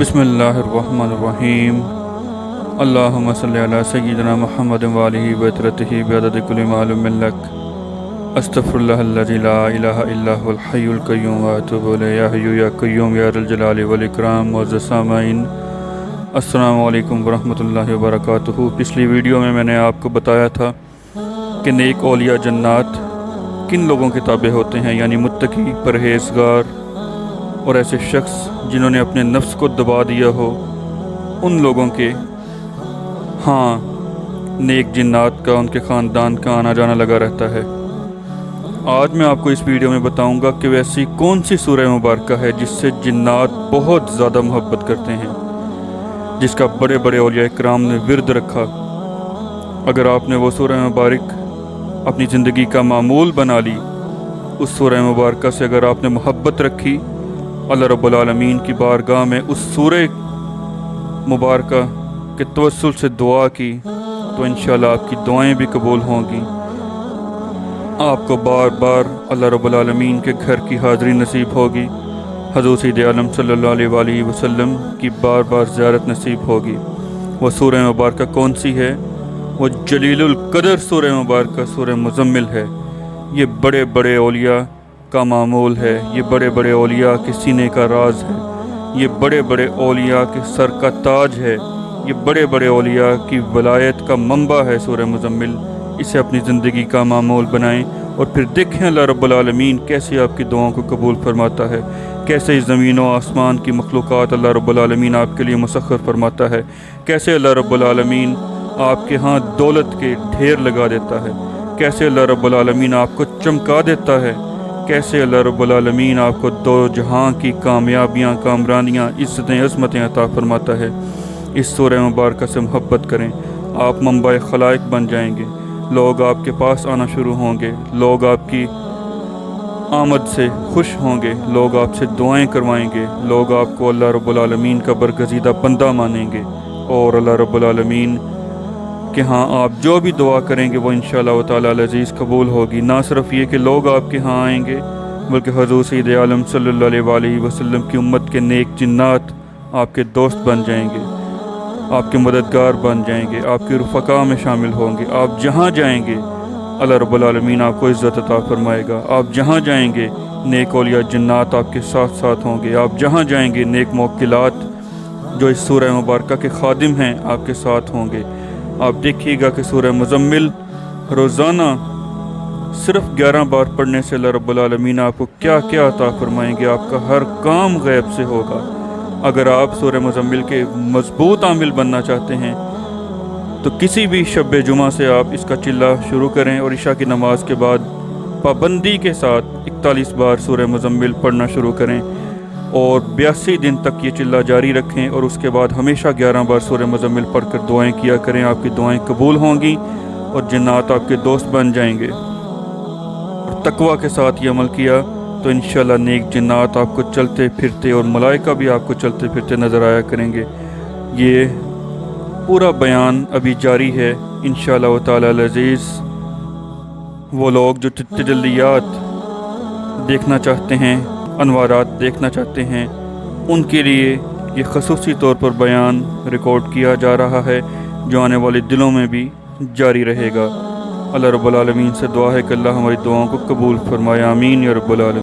बिस्मिल्लाहिर्रहमानिर्रहीम। अल्लाहुम्मा सल्लि अला सय्यिदिना मुहम्मद व आलिहि व तरतिहि बिअदद कुल्लि मालूम लक। अस्तगफिरुल्लाहल्लज़ी ला इलाहा इल्ला हुवल हय्युल क़य्यूम व अतूबु इलैहि। या हय्यु या क़य्यूम या रल जलाली वल इकराम। मुअज़्ज़ज़ सामाईन, अस्सलामु अलैकुम व रहमतुल्लाहि व बरकातुहू। पिछली वीडियो में मैंने आपको बताया था कि नेक औलिया जन्नात किन लोगों के ताबे होते हैं, यानी मुत्तकी, परहेज़गार और ऐसे शख्स जिन्होंने अपने नफ्स को दबा दिया हो, उन लोगों के नेक जिन्नात का, उनके ख़ानदान का आना जाना लगा रहता है। आज मैं आपको इस वीडियो में बताऊंगा कि वैसी कौन सी सूरह मुबारक है जिससे जिन्नात बहुत ज़्यादा मोहब्बत करते हैं, जिसका बड़े बड़े औलिया इकराम ने विर्द रखा। अगर आपने वो सूरह मुबारक अपनी ज़िंदगी का मामूल बना ली, उस सूरह मुबारक से अगर आपने मोहब्बत रखी, अल्लाह रब्बुल आलमीन की बारगाह में उस सूरह मुबारक के तवस्सुल से दुआ की, तो इंशाअल्लाह आपकी दुआएं भी कबूल होंगी। आपको बार बार अल्लाह रब्बुल आलमीन के घर की हाज़री नसीब होगी। हज़ूर सय्यद आलम सल्लल्लाहु अलैहि वसल्लम की बार बार ज़ियारत नसीब होगी। वो सूरह मुबारक कौन सी है? वो जलीलुल क़द्र सूरह मुबारक सूरह मुज़म्मिल है। ये बड़े बड़े औलिया का मामूल है, ये बड़े बड़े औलिया के सीने का राज है, ये बड़े बड़े औलिया के सर का ताज है, ये बड़े बड़े औलिया की वलायत का मंबा है सूरह मुज़म्मिल। इसे अपनी ज़िंदगी का मामूल बनाएं और फिर देखें अल्लाह रब्बुल आलमीन कैसे आपकी दुआओं को कबूल फरमाता है, कैसे इस ज़मीन व आसमान की मखलूक़ात अल्लाह रब्बुल आलमीन आपके लिए मुसख्खर फरमाता है, कैसे अल्लाह रब्बुल आलमीन आपके यहाँ दौलत के ढेर लगा देता है, कैसे अल्लाह रब्बुल आलमीन आपको चमका देता है, कैसे अल्लाह रब्बुल आलमीन आपको दो जहां की कामयाबियां, कामरानियां, इज़्ज़तें, अज़मतें अता फरमाता है। इस सूरह मुबारक से मोहब्बत करें, आप मंबा खलाइक बन जाएंगे। लोग आपके पास आना शुरू होंगे, लोग आपकी आमद से खुश होंगे, लोग आपसे दुआएं करवाएंगे, लोग आपको अल्लाह रब्बुल आलमीन का बरगज़ीदा बंदा मानेंगे और अल्लाह रब्बुल आलमीन कि आप जो भी दुआ करेंगे वो इंशाअल्लाह ताला अज़ीज़ कबूल होगी। ना सिर्फ ये कि लोग आपके यहाँ आएंगे, बल्कि हज़ूर सय्यद आलम सल्लल्लाहु अलैहि वसल्लम की उम्मत के नेक जिन्नात आपके दोस्त बन जाएंगे, आपके मददगार बन जाएंगे, आपके रुफ़क़ा में शामिल होंगे। आप जहाँ जाएंगे अल्लाह रब्बुल आलमीन आपको इज़्ज़त अता फरमाएगा। आप जहाँ जाएंगे नेक औलिया जिन्नात आपके साथ साथ होंगे। आप जहाँ जाएंगे नेक मोक्किलात जो इस सूरह मुबारक के खादिम हैं आपके साथ होंगे। आप देखिएगा कि सूरह मुज़म्मिल रोज़ाना सिर्फ़ 11 बार पढ़ने से अल्लाह रब्बुल आलमीन आपको क्या क्या अता फरमाएंगे। आपका हर काम गैब से होगा। अगर आप सूरह मुज़म्मिल के मज़बूत आमिल बनना चाहते हैं तो किसी भी शब जुमा से आप इसका चिल्ला शुरू करें और इशा की नमाज के बाद पाबंदी के साथ 41 बार सूरह मुज़म्मिल पढ़ना शुरू करें और 82 दिन तक ये चिल्ला जारी रखें और उसके बाद हमेशा 11 बार सूरह मुज़म्मिल पढ़कर दुआएं किया करें। आपकी दुआएं कबूल होंगी और जिन्नात आपके दोस्त बन जाएंगे। और तकवा के साथ ये अमल किया तो इंशाअल्लाह नेक जिन्नात आपको चलते फिरते और मलाइका भी आपको चलते फिरते नज़र आया करेंगे। ये पूरा बयान अभी जारी है इंशाअल्लाह ताला अज़ीज़। वो लोग जो तजल्लियात देखना चाहते हैं, अनवारात देखना चाहते हैं, उनके लिए ये ख़ुसूसी तौर पर बयान रिकॉर्ड किया जा रहा है, जो आने वाले दिनों में भी जारी रहेगा। अल्लाह रब्बुल आलमीन से दुआ है कि अल्लाह हमारी दुआओं को कबूल फरमाए। आमीन या रब्बुल आलमीन।